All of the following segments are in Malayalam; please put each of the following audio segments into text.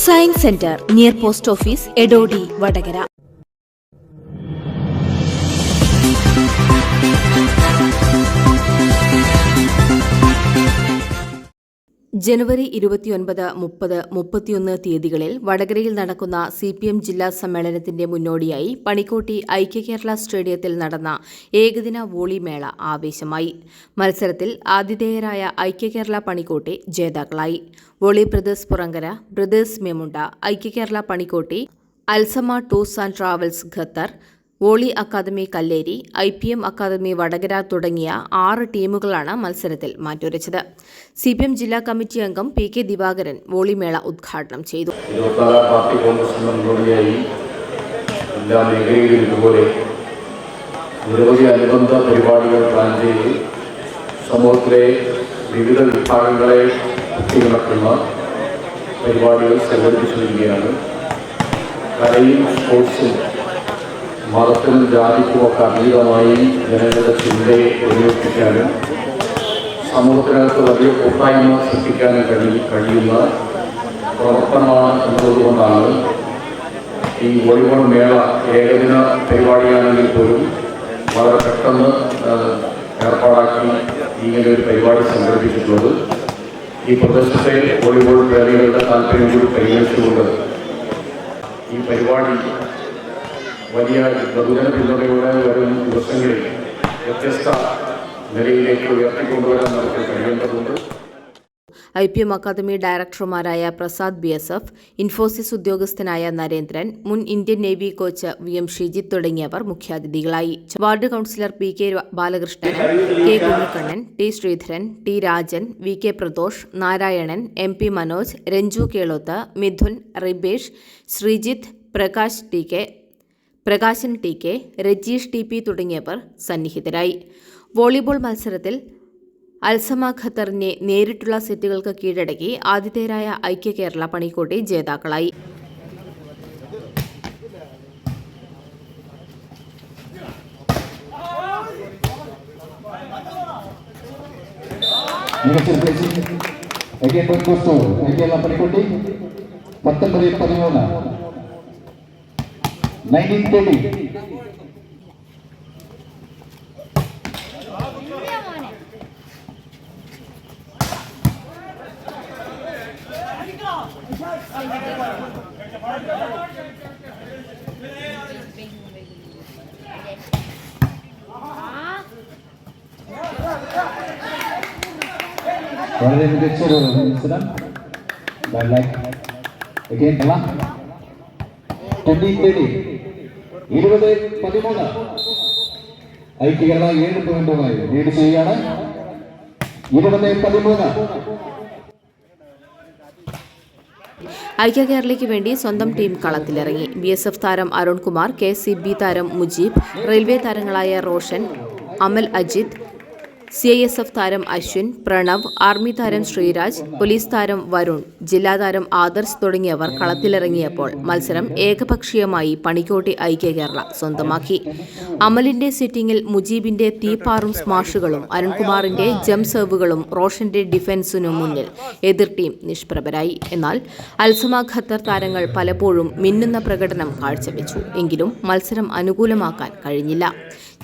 Science centre near post office, Edodi, Vadakara. ജനുവരി 29, 30, 31 തീയതികളിൽ വടകരയിൽ നടക്കുന്ന CPM ജില്ലാ സമ്മേളനത്തിന്റെ മുന്നോടിയായി പണിക്കോട്ടി ഐക്യകേരള സ്റ്റേഡിയത്തിൽ നടന്ന ഏകദിന വോളിമേള ആവേശമായി. മത്സരത്തിൽ ആതിഥേയരായ ഐക്യകേരള പണിക്കോട്ടി ജേതാക്കളായി. Volley brothers Purankara, brothers Memunda, Aikyakerala Panikkotti, Alsama tours and travels Qatar, volley academy Kalleri, IPM academy Vadakara തുടങ്ങിയ 6 ടീമുകളാണ് മത്സരത്തിൽ മാറ്റുരച്ചത്. CPM ജില്ലാ കമ്മിറ്റി അംഗം PK ദിവാകരൻ വോളിമേള ഉദ്ഘാടനം ചെയ്തു. നിരവധി അനുബന്ധ പരിപാടികൾ പ്ലാൻ ചെയ്ത് സമൂഹത്തിലെ വിവിധ വിഭാഗങ്ങളെ ഒത്തുകിടക്കുന്ന പരിപാടികൾ സംഘടിപ്പിച്ചിരിക്കുകയാണ്. കലയും സ്പോർട്സും മതത്തിനും ജാതിക്കുമൊക്കെ അതീതമായി ജനങ്ങളുടെ ചിന്തയെ ഒരുമിപ്പിക്കാനും സമൂഹത്തിനകത്ത് വലിയ കൂട്ടായ്മ സൃഷ്ടിക്കാനും കഴിയുന്ന പ്രവർത്തനമാണ് എന്നതുകൊണ്ടാണ് ഈ വോളിബോൾ മേള ഏകദിന പരിപാടിയാണെങ്കിൽ പോലും വളരെ പെട്ടെന്ന് ഏർപ്പാടാക്കി ഇങ്ങനെ ഒരു പരിപാടി സംഘടിപ്പിച്ചിട്ടുള്ളത്. ഈ പ്രദേശത്തെ വോളിബോൾ പ്രേമികളുടെ താല്പര്യം കൂടി പരിഗണിച്ചുകൊണ്ട് ഈ പരിപാടി വലിയ ബഹുജന പിന്തുണയോടെ വരും ദിവസങ്ങളിൽ വ്യത്യസ്ത നിലയിലേക്ക് ഉയർത്തിക്കൊണ്ടുവരാൻ നമുക്ക് കഴിയേണ്ടതുണ്ട്. IPM അക്കാദമി ഡയറക്ടർമാരായ പ്രസാദ് BSF, ഇൻഫോസിസ് ഉദ്യോഗസ്ഥനായ നരേന്ദ്രൻ, മുൻ Indian navy coach VM Shijith തുടങ്ങിയവർ മുഖ്യാതിഥികളായി. Ward councillor PK Balakrishnan, K Kunhikannan, T Sreedharan, T Rajan, VK Pradosh, Narayanan, MP Manoj, Ranju Keloth, Midhun, Ribesh, Sreejith, Prakashan TK, രജീഷ് TP തുടങ്ങിയവർ സന്നിഹിതരായി. വോളിബോൾ മത്സരത്തിൽ അൽസമ ഖത്തറിനെ നേരിട്ടുള്ള സെറ്റുകൾക്ക് കീഴടക്കി ആതിഥേയരായ ഐക്യകേരള പണിക്കോട്ടി ജേതാക്കളായി. വളരെ മികച്ചൊരു മത്സരം. ഐക്യകേരള 7 പോയിന്റുമായി ലീഡ് ചെയ്യുകയാണ്. 20-13. ഐക്യകേരളയ്ക്ക് വേണ്ടി സ്വന്തം ടീം കളത്തിലിറങ്ങി. BSF താരം അരുൺകുമാർ, KCB താരം മുജീബ്, റെയിൽവേ താരങ്ങളായ റോഷൻ, അമൽ അജിത്, CISF താരം അശ്വിൻ, പ്രണവ്, ആർമി താരം ശ്രീരാജ്, പോലീസ് താരം വരുൺ, ജില്ലാ താരം ആദർശ് തുടങ്ങിയവർ കളത്തിലിറങ്ങിയപ്പോൾ മത്സരം ഏകപക്ഷീയമായി പണിക്കോട്ടി ഐക്യകേരള സ്വന്തമാക്കി. അമലിന്റെ സിറ്റിംഗിൽ മുജീബിന്റെ തീപ്പാറും സ്മാഷുകളും അരുൺകുമാറിന്റെ ജംപ് സെർവുകളും റോഷന്റെ ഡിഫൻസിനു മുന്നിൽ എതിർ ടീം നിഷ്പ്രഭരായി. എന്നാൽ അൽസമ ഖത്തർ താരങ്ങൾ പലപ്പോഴും മിന്നുന്ന പ്രകടനം കാഴ്ചവെച്ചു. എങ്കിലും മത്സരം അനുകൂലമാക്കാൻ കഴിഞ്ഞില്ല.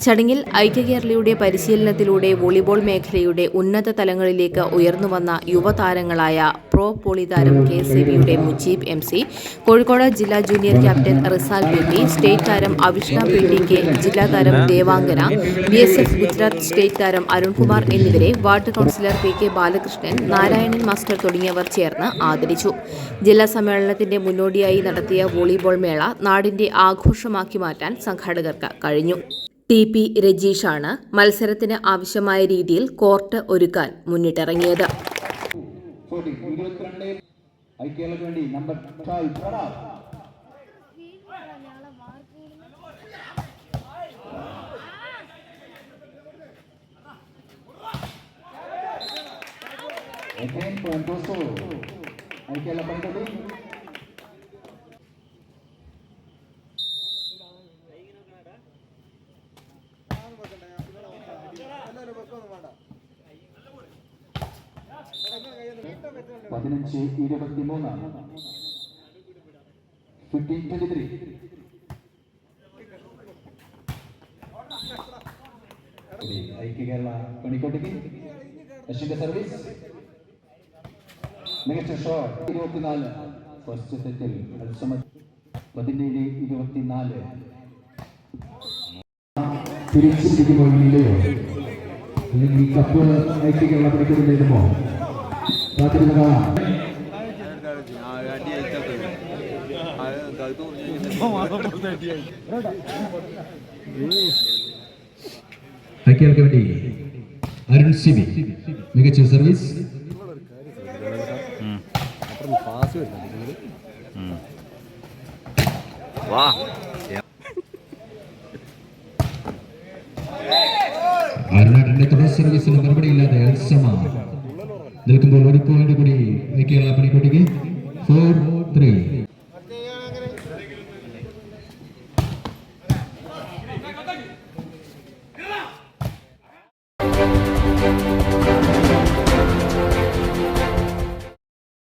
ചടങ്ങിൽ ഐക്യകേരളയുടെ പരിശീലനത്തിലൂടെ വോളിബോൾ മേഖലയുടെ ഉന്നത തലങ്ങളിലേക്ക് ഉയർന്നുവന്ന യുവതാരങ്ങളായ പ്രോ പോളി താരം KCBയുടെ മുജീബ് MC, കോഴിക്കോട് ജില്ലാ junior captain Rizal PT, state താരം അവിഷ്ണ PTK, ജില്ലാ താരം ദേവാംഗന, BSF ഗുജറാത്ത് സ്റ്റേറ്റ് താരം അരുൺകുമാർ എന്നിവരെ ward councillor PK Balakrishnan, Narayanan master തുടങ്ങിയവർ ചേർന്ന് ആദരിച്ചു. ജില്ലാ സമ്മേളനത്തിന്റെ മുന്നോടിയായി നടത്തിയ വോളിബോൾ മേള നാടിന്റെ ആഘോഷമാക്കി മാറ്റാൻ സംഘാടകർക്ക് കഴിഞ്ഞു. TP രജീഷാണ് മത്സരത്തിന് ആവശ്യമായ രീതിയിൽ കോർട്ട് ഒരുക്കാൻ മുന്നിട്ടിറങ്ങിയത്. പതിനഞ്ച് 23. 15-23. ഐക്യ കേരള പണിക്കോട്ടേക്ക് അശ്വിന്റെ സർവീസ് മികച്ച ഷോട്ട് 24. ഫസ്റ്റ് സെറ്റിൽ 17-24. തിരിച്ചു പിടിക്കുമ്പോൾ ഇല്ലയോ അല്ലെങ്കിൽ ഈ കപ്പ് ഐക്യ കേരള പണിക്കോട്ട് നേടുമോ കാത്തിരുന്ന് കാണാം. ഐക്യർക്ക് വേണ്ടി അരുൺ സിബി മികച്ച സർവീസ്. അരുണാട്ടിന്റെ തുടർ സർവീസിന് മറുപടിയില്ലാതെ അൽസമ നിൽക്കുമ്പോൾ ഒരു പോയിന്റ് കൂടി ഐക്യ കേരള പണിക്കോട്ടേക്ക് 4-3.